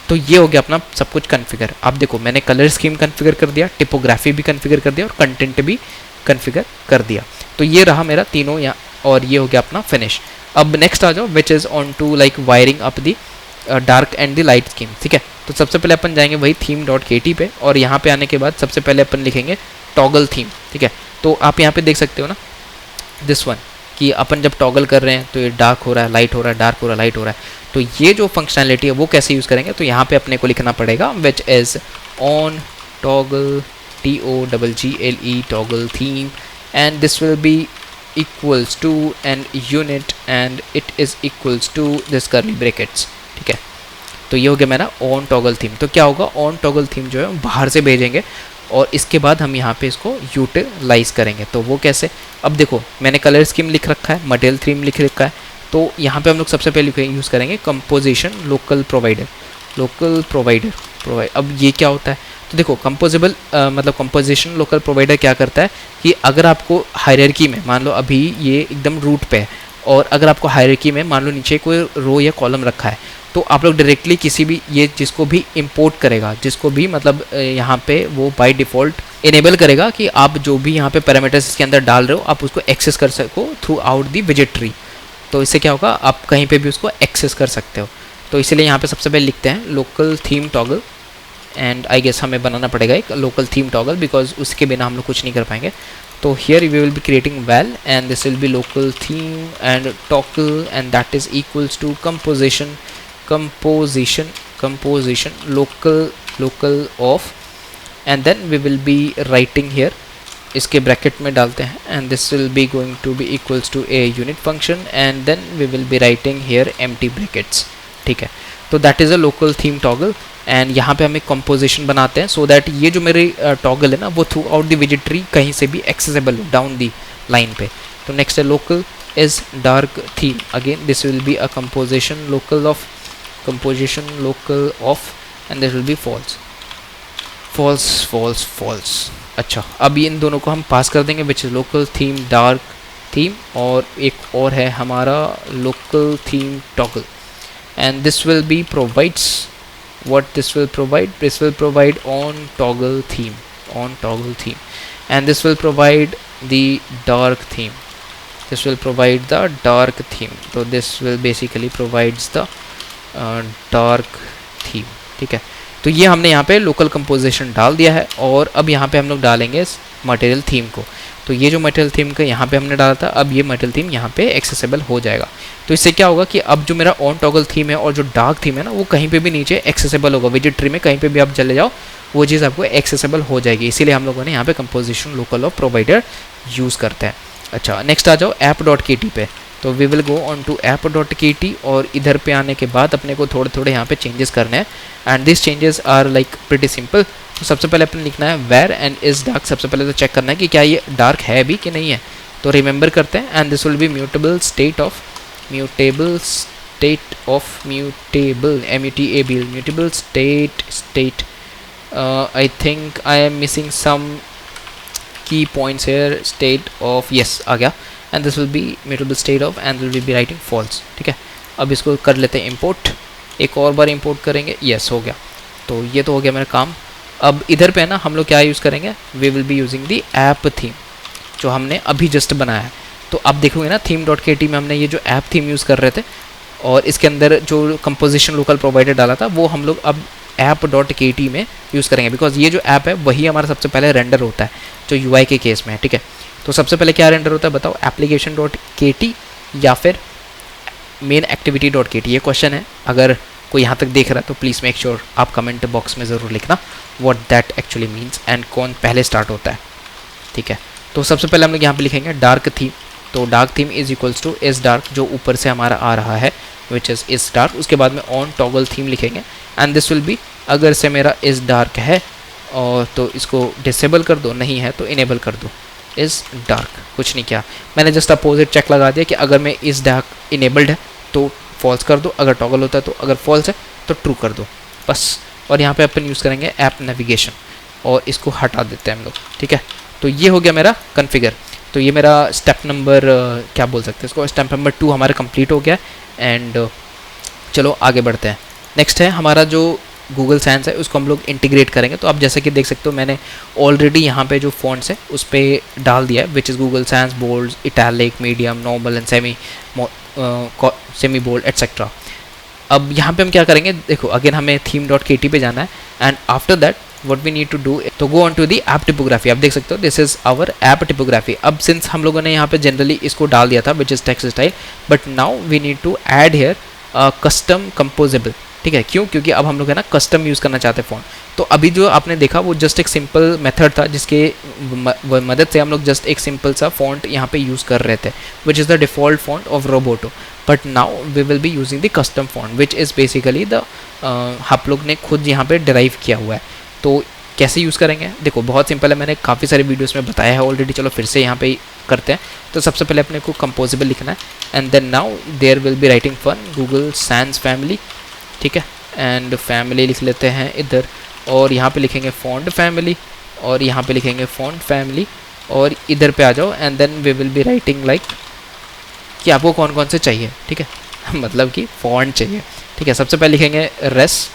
तो ये हो गया अपना सब कुछ कन्फिगर। अब देखो मैंने कलर स्कीम कन्फिगर कर दिया, टिपोग्राफी भी कन्फिगर कर दिया और कंटेंट भी कन्फिगर कर दिया, तो ये रहा मेरा तीनों यहाँ, और ये हो गया अपना फिनिश। अब नेक्स्ट आ जाओ which is on to like wiring up the dark and the light scheme, ठीक है। तो सबसे पहले अपन जाएंगे वही थीम डॉट kt पे, और यहाँ पे आने के बाद सबसे पहले अपन लिखेंगे टॉगल थीम, ठीक है। तो आप यहाँ पे देख सकते हो ना दिस वन कि अपन जब टॉगल कर रहे हैं तो ये डार्क हो रहा है, लाइट हो रहा है, डार्क हो रहा है, लाइट हो रहा है, तो ये जो फंक्शनैलिटी है वो कैसे यूज़ करेंगे, तो यहाँ पे अपने को लिखना पड़ेगा which is on toggle TOGGLE toggle theme and this will B equals to an unit and it is equals to this curly brackets, ठीक है। तो ये हो गया मेरा ऑन टॉगल थीम। तो क्या होगा, ऑन टॉगल थीम जो है बाहर से भेजेंगे और इसके बाद हम यहाँ पे इसको यूटिलाइज करेंगे, तो वो कैसे, अब देखो मैंने कलर स्कीम लिख रखा है, मटेरियल थीम लिख रखा है, तो यहाँ पे हम लोग सबसे पहले यूज़ करेंगे कंपोजिशन लोकल प्रोवाइडर। अब ये क्या होता है, तो देखो कंपोजिबल मतलब कंपोजिशन लोकल प्रोवाइडर क्या करता है कि अगर आपको हायरार्की में मान लो अभी ये एकदम रूट पे है, और अगर आपको हायरार्की में मान लो नीचे कोई रो या कॉलम रखा है, तो आप लोग डायरेक्टली किसी भी ये जिसको भी इंपोर्ट करेगा, जिसको भी मतलब यहाँ पे वो बाय डिफ़ॉल्ट इनेबल करेगा कि आप जो भी यहाँ पे पैरामीटर्स इसके अंदर डाल रहे हो आप उसको एक्सेस कर सको थ्रू आउट दी विजेट ट्री। तो इससे क्या होगा, आप कहीं पे भी उसको एक्सेस कर सकते हो। तो इसलिए यहाँ पे सबसे पहले लिखते हैं local theme toggle, and I guess हमें बनाना पड़ेगा एक लोकल थीम टॉगल बिकॉज उसके बिना हम लोग कुछ नहीं कर पाएंगे। तो here we will be creating well and this will be local theme and toggle and that is equals to composition local of, and then we will be writing here, इसके ब्रैकेट में डालते हैं, and this will be going to be equals to a unit function and then we will be writing here empty brackets, ठीक है। तो that is a local theme toggle and यहाँ पे हम एक कंपोजिशन बनाते हैं सो दैट ये जो मेरे टॉगल है ना वो थ्रू आउट द विजेट ट्री कहीं से भी एक्सेसिबल हो डाउन दी लाइन पे। तो नेक्स्ट है local is dark theme, again this will be a composition local of and this will be false. अच्छा, अब इन दोनों को हम पास कर देंगे which is local theme dark theme, और एक और है हमारा local theme toggle, and this will be provides what this will provide on toggle theme, and this will provide the dark theme, so this will basically provides the dark theme, ठीक है। तो ये हमने यहाँ पे लोकल कंपोजिशन डाल दिया है, और अब यहाँ पे हम लोग डालेंगे मटेरियल थीम को। तो ये जो मटेरियल थीम का यहाँ पे हमने डाला था, अब ये मटेरियल थीम यहाँ पे एक्सेसिबल हो जाएगा। तो इससे क्या होगा कि अब जो मेरा ऑन टॉगल थीम है और जो डार्क थीम है ना वो कहीं पे भी नीचे एक्सेसिबल होगा, विजेट ट्री में कहीं पे भी आप चले जाओ वो चीज़ आपको एक्सेसिबल हो जाएगी। इसीलिए हम लोगों ने यहाँ पे composition local of provider use करते हैं। अच्छा, नेक्स्ट आ जाओ ऐप डॉट kt पे। तो we will go on to app dot kt, और इधर पे आने के बाद अपने को थोड़े थोड़े यहाँ पे चेंजेस करने हैं, and this changes are like pretty simple. तो सबसे पहले अपन लिखना है वेयर एंड इज डार्क, सबसे पहले तो चेक करना है कि क्या ये डार्क है भी कि नहीं है, तो रिमेंबर करते हैं, and this will be mutable state I think I am missing some key points here, state of, yes आ गया, and this will be immutable state of and will be writing false. ठीक है, अब इसको कर लेते हैं इंपोर्ट, एक और बार इंपोर्ट करेंगे, यस हो गया। तो ये तो हो गया मेरा काम। अब इधर पे ना हम लोग क्या यूज़ करेंगे, we will be using the app theme जो हमने अभी जस्ट बनाया है। तो आप देखोगे ना theme.kt में हमने ये जो ऐप थीम यूज़ कर रहे थे और इसके अंदर जो कंपोजिशन लोकल प्रोवाइडर डाला था वो हम लोग अब app.kt में यूज़ करेंगे, बिकॉज ये जो ऐप है वही हमारा सबसे पहले रेंडर होता है जो UI के केस में है। ठीक है, तो सबसे पहले क्या रेंडर होता है बताओ, application.kt या फिर मेन activity.kt, ये क्वेश्चन है। अगर कोई यहाँ तक देख रहा है तो प्लीज़ मेक श्योर आप कमेंट बॉक्स में ज़रूर लिखना what that actually means and कौन पहले स्टार्ट होता है। ठीक है, तो सबसे पहले हम लोग यहाँ पे लिखेंगे डार्क थीम। तो dark theme is equals to इस डार्क जो ऊपर से हमारा आ रहा है विच इज़ इस डार्क। उसके बाद में ऑन टॉगल थीम लिखेंगे एंड दिस विल बी, अगर से मेरा इस डार्क है और तो इसको डिसेबल कर दो, नहीं है तो इनेबल कर दो इस डार्क। कुछ नहीं किया मैंने, जस्ट अपोजिट चेक लगा दिया कि अगर मैं इस डार्क इनेबल्ड है तो फॉल्स कर दो, अगर टॉगल होता है तो अगर फॉल्स है तो ट्रू कर दो बस। और यहाँ पे अपन यूज़ करेंगे ऐप नेविगेशन और इसको हटा देते हैं हम लोग। ठीक है, तो ये हो गया मेरा कॉन्फ़िगर। तो ये मेरा स्टेप नंबर क्या बोल सकते हैं इसको, स्टेप नंबर 2 हमारा कंप्लीट हो गया एंड चलो आगे बढ़ते हैं। नेक्स्ट है हमारा जो गूगल साइंस है उसको हम लोग इंटीग्रेट करेंगे। तो आप जैसे कि देख सकते हो मैंने ऑलरेडी यहाँ पे जो फॉन्ट्स है उस पर डाल दिया है which is Google science, bold, italic, medium, normal and semi bold etcetera. अब यहाँ पे हम क्या करेंगे, देखो अगेन हमें theme.kt पे जाना है and after that what we need to do तो go on to the app typography। आप देख सकते हो this is our app typography। अब सिंस हम लोगों ने यहाँ पे जनरली इसको डाल दिया था which is text style, but now we need to add here custom composable. ठीक है, क्यों, क्योंकि अब हम लोग है ना कस्टम यूज़ करना चाहते हैं फ़ॉन्ट। तो अभी जो आपने देखा वो जस्ट एक सिंपल मेथड था जिसके मदद से हम लोग जस्ट एक सिंपल सा फॉन्ट यहाँ पे यूज़ कर रहे थे which is the default font of Roboto. But now we will be using the custom font which is basically the आप लोग ने खुद यहाँ पे डिराइव किया हुआ है। तो कैसे यूज़ करेंगे, देखो बहुत सिंपल है, मैंने काफ़ी सारे वीडियोस में बताया है ऑलरेडी। चलो फिर से यहाँ पे करते हैं। तो सबसे पहले अपने को कंपोजेबल लिखना है and then now there will be writing fun Google sans family. ठीक है, एंड फैमिली लिख लेते हैं इधर और यहाँ पे लिखेंगे फॉन्ट फैमिली और यहाँ पे लिखेंगे फॉन्ट फैमिली और इधर पे आ जाओ and then we will be writing like कि आपको कौन कौन से चाहिए। ठीक है मतलब कि फॉन्ट चाहिए। ठीक है, सबसे पहले लिखेंगे रेस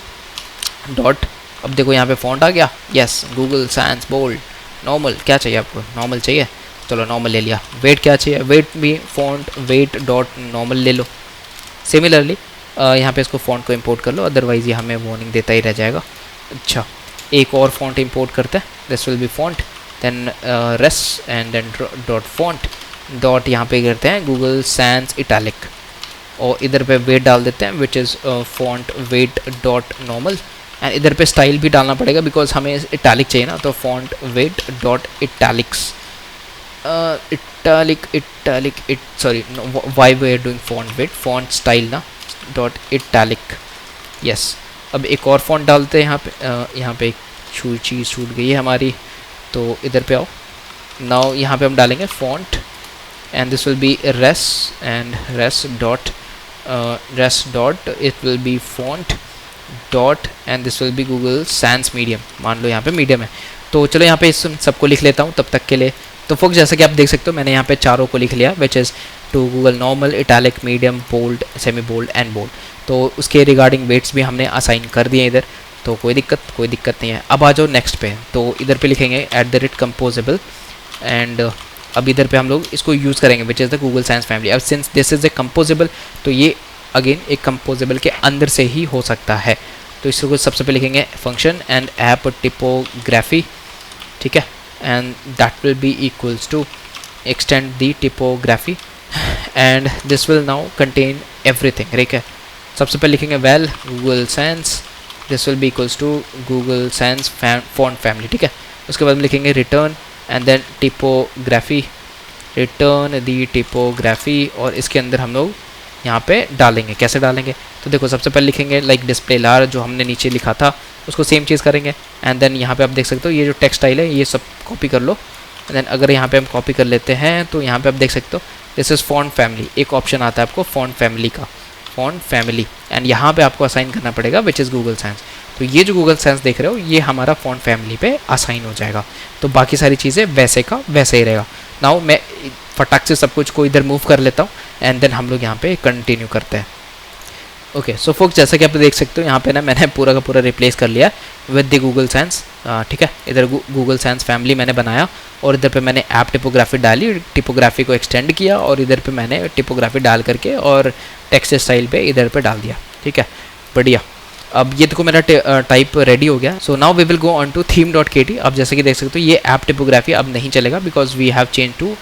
डॉट, अब देखो यहाँ पे फॉन्ट आ गया, yes Google science bold normal. क्या चाहिए आपको, नॉर्मल चाहिए, चलो नॉर्मल ले लिया। वेट क्या चाहिए, वेट भी फॉन्ट वेट डॉट नॉर्मल ले लो। सिमिलरली यहाँ पे इसको फॉन्ट को इंपोर्ट कर लो, अदरवाइज़ ये हमें वार्निंग देता ही रह जाएगा। अच्छा, एक और फॉन्ट इंपोर्ट करते हैं, this will be font then res and then dot font dot यहाँ पे करते हैं गूगल साइंस इटैलिक और इधर पे वेट डाल देते हैं which is font weight dot normal and इधर पे स्टाइल भी डालना पड़ेगा बिकॉज हमें इटैलिक चाहिए ना। तो font weight dot italics it sorry why we are doing font weight, font style ना डॉट इटैलिक। यस, अब एक और फॉन्ट डालते हैं यहाँ पे एक चीज़ छूट गई है हमारी, तो इधर पे आओ। नाउ यहाँ पे हम डालेंगे font and this will be race and race dot it will be font dot and this will be Google science medium. मान लो यहाँ पे मीडियम है, तो चलो यहाँ पे इस सबको लिख लेता हूँ तब तक के लिए। तो फोक्स जैसे कि आप देख सकते हो मैंने यहाँ पे चारों को लिख लिया which is to Google normal italic medium bold semi bold and bold. तो उसके रिगार्डिंग वेट्स भी हमने असाइन कर दिए इधर, तो कोई दिक्कत नहीं है। अब आ जाओ नेक्स्ट पे, तो इधर पे लिखेंगे @composable एंड अब इधर पे हम लोग इसको यूज़ करेंगे which is the Google sans family. अब since this is a composable तो ये अगेन एक कंपोजेबल के अंदर से ही हो सकता है। तो इसको सबसे पहले लिखेंगे फंक्शन एंड ऐप टिपोग्राफी। ठीक है, and that will be equals to extend the typography and this will now contain everything. ठीक है, सबसे पहले लिखेंगे val Google Sans, this will be equals to Google Sans font family. ठीक है, उसके बाद में लिखेंगे return and then typography, return the typography और इसके अंदर हम लोग यहाँ पे डालेंगे। कैसे डालेंगे, तो देखो सबसे पहले लिखेंगे लाइक डिस्प्ले लार जो हमने नीचे लिखा था उसको सेम चीज़ करेंगे एंड देन यहाँ पे आप देख सकते हो ये जो टेक्स्ट स्टाइल है ये सब कॉपी कर लो एंड देन अगर यहाँ पे हम कॉपी कर लेते हैं तो यहाँ पे आप देख सकते हो दिस इज़ फॉन्ट फैमिली। एक ऑप्शन आता है आपको फॉन्ट फैमिली का, फॉन्ट फैमिली एंड यहाँ पे आपको असाइन करना पड़ेगा विच इज़ गूगल साइंस। तो ये जो गूगल सेंस देख रहे हो ये हमारा फ़ॉन्ट फैमिली पे असाइन हो जाएगा। तो बाकी सारी चीज़ें वैसे का वैसे ही रहेगा। नाउ मैं फटाक से सब कुछ को इधर मूव कर लेता हूँ एंड देन हम लोग यहाँ पे कंटिन्यू करते हैं। ओके सो फोक्स, जैसा कि आप देख सकते हो यहाँ पे ना मैंने पूरा का पूरा रिप्लेस कर लिया विद द गूगल सेंस। ठीक है, इधर गूगल सेंस फैमिली मैंने बनाया और इधर पे मैंने ऐप टिपोग्राफी डाली, टिपोग्राफी को एक्सटेंड किया और इधर पे मैंने टिपोग्राफी डाल करके और टेक्स्ट स्टाइल पे इधर पे डाल दिया। ठीक है, बढ़िया। अब ये देखो मेरा टाइप रेडी हो गया। So now we will go on to theme.kt। आप जैसे कि देख सकते हो ये ऐप टिपोग्राफी अब नहीं चलेगा because we have change to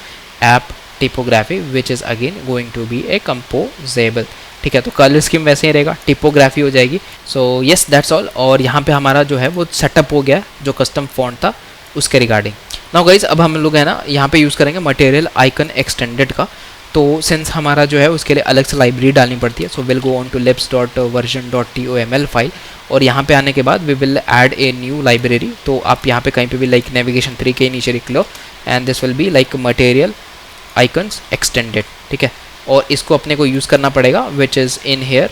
app typography which is again going to be a composable. ठीक है, तो कलर स्कीम वैसे ही रहेगा, टिपोग्राफी हो जाएगी। So yes that's all. और यहाँ पे हमारा जो है वो सेटअप हो गया जो कस्टम फॉन्ट था उसके रिगार्डिंग। नाउ गाइज अब हम लोग है ना यहाँ पे यूज़ करेंगे मटेरियल आइकन एक्सटेंडेड का। तो सिंस हमारा जो है उसके लिए अलग से लाइब्रेरी डालनी पड़ती है, so will go on to libs.version.toml file और यहाँ पे आने के बाद we will add a new library. तो आप यहाँ पे कहीं पे भी लाइक नेविगेशन 3 के नीचे लिख लो and this will be like material icons extended. ठीक है, और इसको अपने को यूज़ करना पड़ेगा which is in here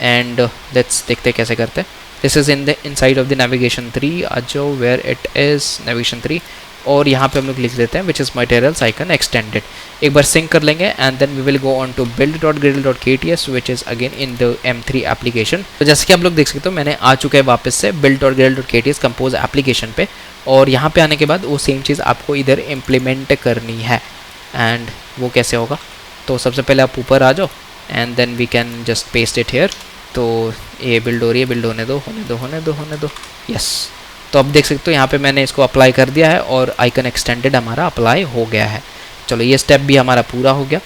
and let's देखते हैं कैसे करते हैं। This is in the inside of the navigation 3 अजो वेयर इट इज़ नेविगेशन 3 और यहाँ पे हम लोग लिख देते हैं which is materials icon extended. एक बार सिंक कर लेंगे and then we will go on to build.gradle.kts which is again in the M3 application. तो जैसे कि आप लोग देख सकते हो मैंने आ चुका है वापस से build.gradle.kts कंपोज एप्लीकेशन पे और यहाँ पे आने के बाद वो सेम चीज़ आपको इधर इम्प्लीमेंट करनी है। एंड वो कैसे होगा, तो सबसे पहले आप ऊपर आ जाओ and then we can just paste it here. तो ये बिल्ड हो रही है, बिल्ड होने दो। यस, तो अब देख सकते हो यहाँ पे मैंने इसको अप्लाई कर दिया है और आइकन एक्सटेंडेड हमारा अप्लाई हो गया है। चलो ये स्टेप भी हमारा पूरा हो गया।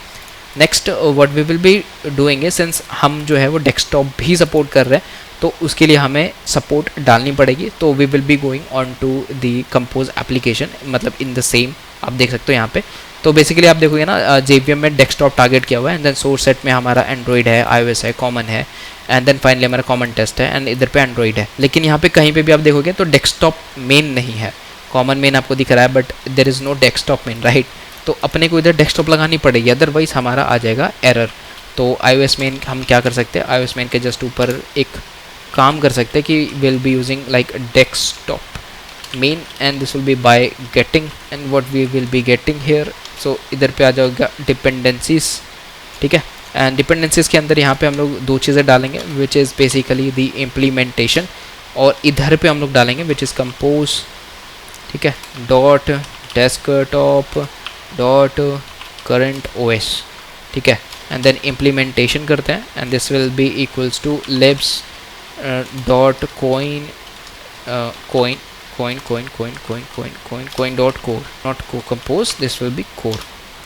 Next what we will be doing है, सिंस हम जो है वो डेस्कटॉप भी सपोर्ट कर रहे हैं तो उसके लिए हमें सपोर्ट डालनी पड़ेगी। तो we will be going on to the compose application, मतलब इन द सेम आप देख सकते हो यहाँ पे। तो बेसिकली आप देखोगे ना JVM में डेस्कटॉप टारगेट किया हुआ है एंड देन सोर्स सेट में हमारा एंड्रॉइड है, iOS है, कॉमन है एंड देन फाइनली हमारा कॉमन टेस्ट है एंड इधर पे एंड्रॉइड है। लेकिन यहाँ पे कहीं पे भी आप देखोगे तो डेस्कटॉप मेन नहीं है, कॉमन मेन आपको दिख रहा है but there is no desktop main, right. तो अपने को इधर डेस्कटॉप लगानी पड़ेगी, अदरवाइज हमारा आ जाएगा एरर। तो iOS मेन हम क्या कर सकते हैं, iOS मेन के जस्ट ऊपर एक काम कर सकते हैं कि will be using like desktop main and this will be by getting and what we will be getting here. So इधर पे आ जाएगा डिपेंडेंसीज। ठीक है, एंड डिपेंडेंसीज के अंदर यहाँ पे हम लोग दो चीज़ें डालेंगे विच इज़ बेसिकली द इम्प्लीमेंटेशन और इधर पे हम लोग डालेंगे विच इज़ कंपोज। ठीक है, dot desktop dot current OS। ठीक है, एंड देन इम्प्लीमेंटेशन करते हैं and this will be equals to libs dot coin dot core not को compose, this will be core।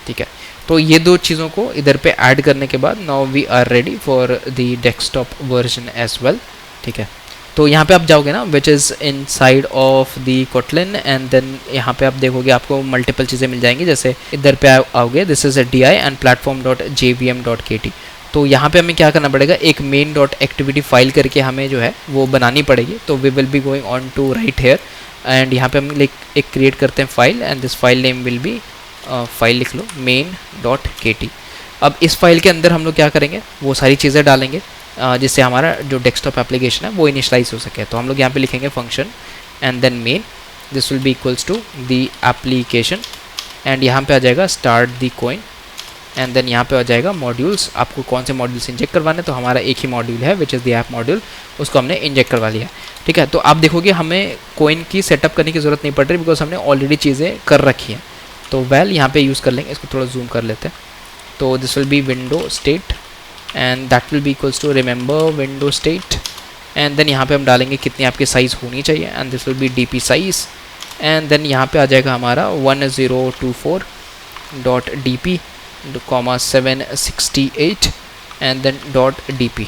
ठीक है, तो ये दो चीज़ों को इधर पे ऐड करने के बाद now we are ready for the desktop version as well. ठीक है, तो यहाँ पे आप जाओगे ना which is inside of the Kotlin and then यहाँ पे आप देखोगे आपको मल्टीपल चीज़ें मिल जाएंगी। जैसे इधर पे आओगे this is DI and platform.jvm.kt। तो यहाँ पे हमें क्या करना पड़ेगा, एक मेन डॉट एक्टिविटी फाइल करके हमें जो है वो बनानी पड़ेगी। तो we will be going on to right here and यहाँ पे हम एक क्रिएट करते हैं file and this file name will be file लिख लो main.kt। अब इस फाइल के अंदर हम लोग क्या करेंगे, वो सारी चीज़ें डालेंगे जिससे हमारा जो डेस्कटॉप एप्लीकेशन है वो इनिशलाइज हो सके। तो हम लोग यहाँ पे लिखेंगे function and then main, this will be equals to the application and यहाँ पे आ जाएगा start the Koin and then यहाँ पे आ जाएगा मॉड्यूल्स। आपको कौन से मॉड्यूल्स इंजेक्ट करवाने, तो हमारा एक ही मॉड्यूल है which is the app module, उसको हमने इंजेक्ट करवा लिया। ठीक है, तो आप देखोगे हमें कोइन की सेटअप करने की ज़रूरत नहीं पड़ रही बिकॉज हमने ऑलरेडी चीज़ें कर रखी हैं। तो वेल यहाँ पे यूज़ कर लेंगे, इसको थोड़ा जूम कर लेते हैं। तो this will be window state and that will be equals to remember window state and then यहाँ पे हम डालेंगे कितनी आपकी साइज़ होनी चाहिए and this will be DP size and then यहाँ पे आ जाएगा हमारा 1024.dp, 768 एंड देन .dp।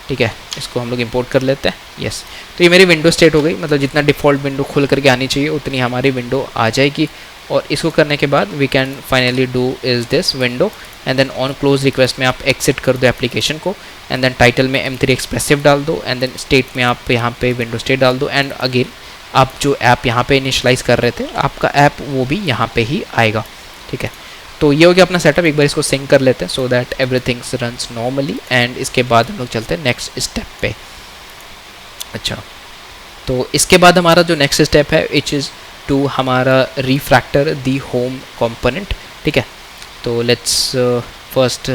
ठीक है, इसको हम लोग इंपोर्ट कर लेते हैं। यस, तो ये मेरी विंडो स्टेट हो गई, मतलब जितना डिफ़ॉल्ट विंडो खुल करके आनी चाहिए उतनी हमारी विंडो आ जाएगी। और इसको करने के बाद we can finally do is this window and then on close request में आप एग्जिट कर दो एप्लीकेशन को एंड देन टाइटल में M3 एक्सप्रेसिव डाल दो एंड देन स्टेट में आप यहाँ पे विंडो स्टेट डाल दो एंड अगेन आप जो ऐप यहाँ पे इनिशलाइज कर रहे थे आपका ऐप वो भी यहाँ पे ही आएगा। ठीक है, तो ये हो गया अपना सेटअप। एक बार इसको सिंक कर लेते हैं so that everything runs normally and इसके बाद हम लोग चलते हैं नेक्स्ट स्टेप पे। अच्छा, तो इसके बाद हमारा जो नेक्स्ट स्टेप है इट इज़ टू हमारा रिफ्रैक्टर दी होम कंपोनेंट, ठीक है। तो लेट्स फर्स्ट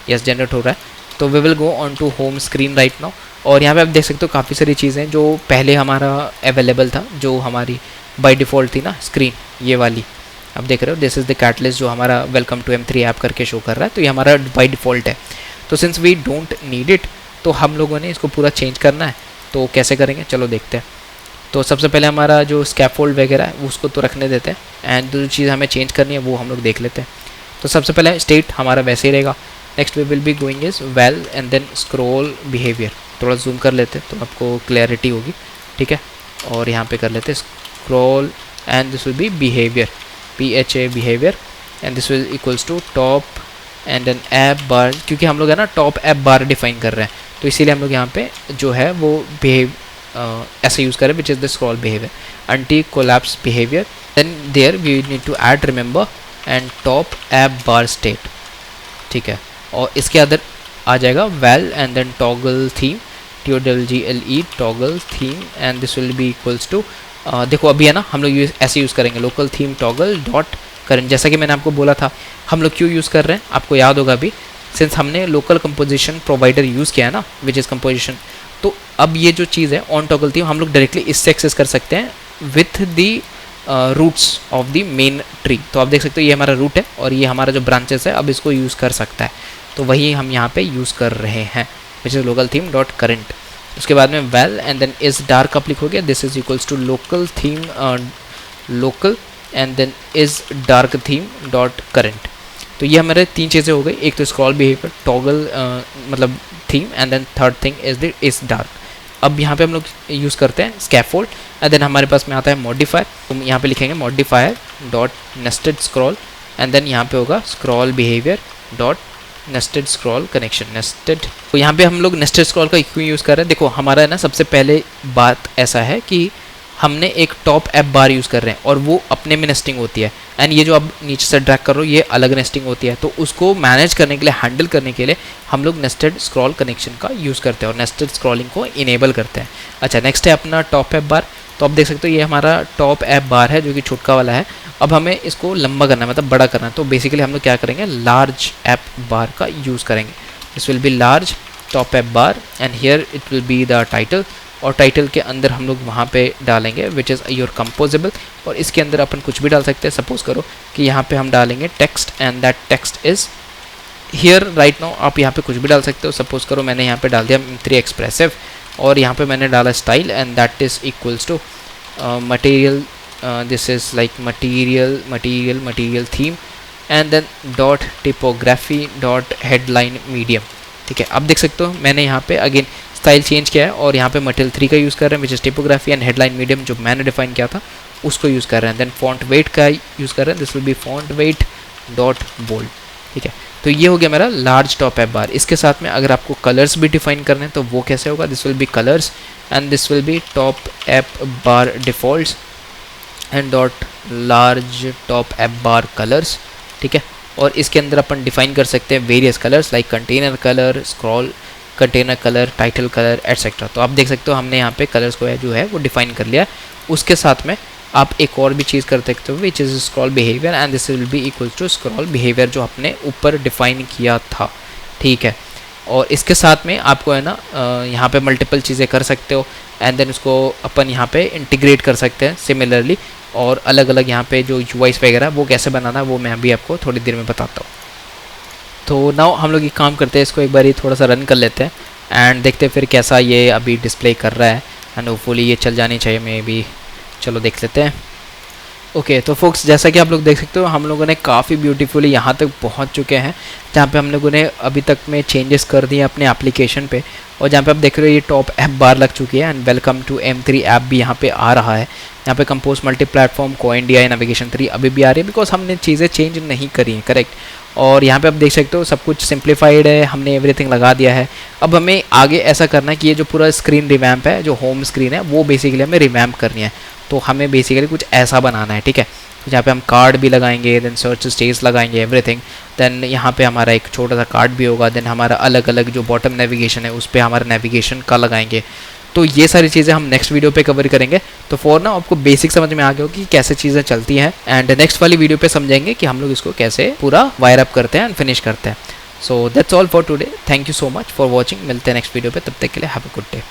यस जनरेट हो रहा है, तो we will go on to home screen right now. और यहाँ पे आप देख सकते हो काफ़ी सारी चीज़ें जो पहले हमारा अवेलेबल था, जो हमारी बाय डिफ़ॉल्ट थी ना स्क्रीन ये वाली, आप देख रहे हो दिस इज़ द कैटलिस्ट जो हमारा वेलकम टू M3 ऐप करके शो कर रहा है, तो ये हमारा बाय डिफ़ॉल्ट है। तो since we don't need it, तो हम लोगों ने इसको पूरा चेंज करना है। तो कैसे करेंगे चलो देखते हैं। तो सबसे पहले हमारा जो स्कैफोल्ड वगैरह है उसको तो रखने देते हैं, एंड जो चीज़ हमें चेंज करनी है वो हम लोग देख लेते हैं। तो सबसे पहले स्टेट हमारा वैसे ही रहेगा। Next we will be going is well and then scroll behaviour, थोड़ा जूम कर लेते हैं तो आपको क्लैरिटी होगी, ठीक है। और यहाँ पे कर लेते हैं scroll and this will be behaviour, PHA behaviour, and this will equals to top and then app bar, क्योंकि हम लोग है ना टॉप ऐप बार डिफाइन कर रहे हैं, तो इसीलिए हम लोग यहाँ पे जो है वो बिहेव ऐसे यूज़ करें which is the scroll behaviour, anti collapse behaviour, then there we need to add remember and top app bar state, ठीक है। और इसके अंदर आ जाएगा val and then toggle theme, TOGGLE toggle theme, and this will be equals to देखो अभी है ना हम लोग ऐसे यूज़ करेंगे local theme toggle dot current, जैसा कि मैंने आपको बोला था हम लोग क्यों यूज़ कर रहे हैं आपको याद होगा अभी, सिंस हमने लोकल कंपोजिशन प्रोवाइडर यूज़ किया है ना विच इज़ कंपोजिशन, तो अब ये जो चीज़ है ऑन टॉगल थीम हम लोग डायरेक्टली इससे एक्सेस कर सकते हैं with the roots of the main tree. तो आप देख सकते हो ये हमारा रूट है और ये हमारा जो ब्रांचेस है अब इसको यूज़ कर सकता है, तो वही हम यहाँ पे यूज़ कर रहे हैं which is local theme dot current. उसके बाद में well and then is dark up लिखोगे, this is equals to local theme local and then is dark theme dot current. तो ये हमारे तीन चीज़ें हो गई, एक तो स्क्रॉल बिहेवियर, टॉगल मतलब theme, and then third thing is dark. अब यहाँ पे हम लोग यूज़ करते हैं स्कैफोल्ड, एंड देन हमारे पास में आता है मॉडिफायर, तो यहाँ पे लिखेंगे modifier dot nested scroll, and then यहाँ पे होगा scroll behaviour dot nested scroll connection nested. तो यहाँ पे हम लोग नेस्टेड स्क्रॉल का क्यों यूज़ कर रहे हैं, देखो हमारा है ना सबसे पहले बात ऐसा है कि हमने एक टॉप ऐप बार यूज़ कर रहे हैं और वो अपने में नेस्टिंग होती है, एंड ये जो आप नीचे से ड्रैग कर रहे हो ये अलग नेस्टिंग होती है, तो उसको मैनेज करने के लिए हैंडल करने के लिए हम लोग नेस्टेड स्क्रॉल कनेक्शन का यूज़ करते हैं और नेस्टेड स्क्रॉलिंग को इनेबल करते हैं। अच्छा नेक्स्ट है अपना टॉप ऐप बार, तो आप देख सकते हो ये हमारा टॉप ऐप बार है जो कि छोटका वाला है। अब हमें इसको लंबा करना है मतलब बड़ा करना है, तो बेसिकली हम लोग क्या करेंगे लार्ज ऐप बार का यूज़ करेंगे। This will B large top app bar and here it will be the title, और टाइटल के अंदर हम लोग वहाँ पे डालेंगे विच इज़ योर कंपोजेबल, और इसके अंदर अपन कुछ भी डाल सकते हैं। सपोज करो कि यहाँ पे हम डालेंगे text and that text is here right now, आप यहाँ पे कुछ भी डाल सकते हो। सपोज करो मैंने यहाँ पे डाल दिया M3 एक्सप्रेसिव, और यहाँ पे मैंने डाला style and that is equals to material, this is like material theme, and then dot typography dot headline medium, ठीक है। अब देख सकते हो मैंने यहाँ पे अगेन स्टाइल चेंज किया है और यहाँ पे मटेरियल 3 का यूज़ कर रहे हैं which is typography, and headline medium जो मैंने डिफाइन किया था उसको यूज़ कर रहे हैं। देन फॉन्ट वेट का यूज़ कर रहे हैं, this will be font weight dot bold, ठीक है। तो ये हो गया मेरा लार्ज टॉप ऐप बार। इसके साथ में अगर आपको कलर्स भी डिफाइन करने हैं तो वो कैसे होगा, this will B colours and this will be top app bar defaults and dot large top app bar colours, ठीक है। और इसके अंदर अपन डिफाइन कर सकते हैं various colours like container colour, scroll container colour, title colour etcetera. तो आप देख सकते हो हमने यहाँ पे कलर्स को जो है वो डिफाइन कर लिया। उसके साथ में आप एक और भी चीज़ कर सकते हो which is scroll behaviour, and this will be equal to scroll behaviour जो आपने ऊपर डिफाइन किया था, ठीक है। और इसके साथ में आपको है ना यहाँ पे मल्टीपल चीज़ें कर सकते हो, एंड देन उसको अपन यहाँ पे इंटीग्रेट कर सकते हैं सिमिलरली, और अलग अलग यहाँ पे जो UIs वगैरह वो कैसे बनाना है वो मैं अभी आपको थोड़ी देर में बताता हूँ। तो नाउ हम लोग ये काम करते हैं, इसको एक बार ही थोड़ा सा रन कर लेते हैं एंड देखते हैं फिर कैसा ये अभी डिस्प्ले कर रहा है, एंड होपफुली ये चल जानी चाहिए मे बी। चलो देख लेते हैं। ओके तो फोक्स जैसा कि आप लोग देख सकते हो हम लोगों ने काफ़ी ब्यूटीफुली यहाँ तक पहुँच चुके हैं जहाँ पे हम लोगों ने अभी तक में चेंजेस कर दिए अपने एप्लीकेशन पे, और जहाँ पे आप देख रहे हो ये टॉप ऐप बार लग चुकी है and welcome to M3 app भी यहाँ पे आ रहा है। यहाँ पे compose multi platform CoinDI navigation 3 अभी भी आ रही है बिकॉज हमने चीज़ें चेंज नहीं करी हैं, करेक्ट। और यहाँ पे आप देख सकते हो सब कुछ सिंप्लीफाइड है, हमने एवरीथिंग लगा दिया है। अब हमें आगे ऐसा करना है कि ये जो पूरा स्क्रीन रिवैम्प है, जो होम स्क्रीन है वो बेसिकली हमें रिवैम्प करनी है, तो हमें बेसिकली कुछ ऐसा बनाना है, ठीक है। तो यहाँ पे हम कार्ड भी लगाएंगे, देन सर्च स्टेज लगाएंगे एवरीथिंग, देन यहाँ पे हमारा एक छोटा सा कार्ड भी होगा, देन हमारा अलग अलग जो बॉटम नेविगेशन है उस पर हमारा नेविगेशन का लगाएंगे। तो ये सारी चीज़ें हम नेक्स्ट वीडियो पे कवर करेंगे। तो फॉर ना आपको बेसिक समझ में आ गया हो कि कैसे चीज़ें चलती हैं, एंड नेक्स्ट वाली वीडियो पे समझेंगे कि हम लोग इसको कैसे पूरा वायर अप करते हैं एंड फिनिश करते हैं। So that's all for today, thank you so much for watching. मिलते हैं नेक्स्ट वीडियो पे, तब तक के लिए हैव अ गुड डे।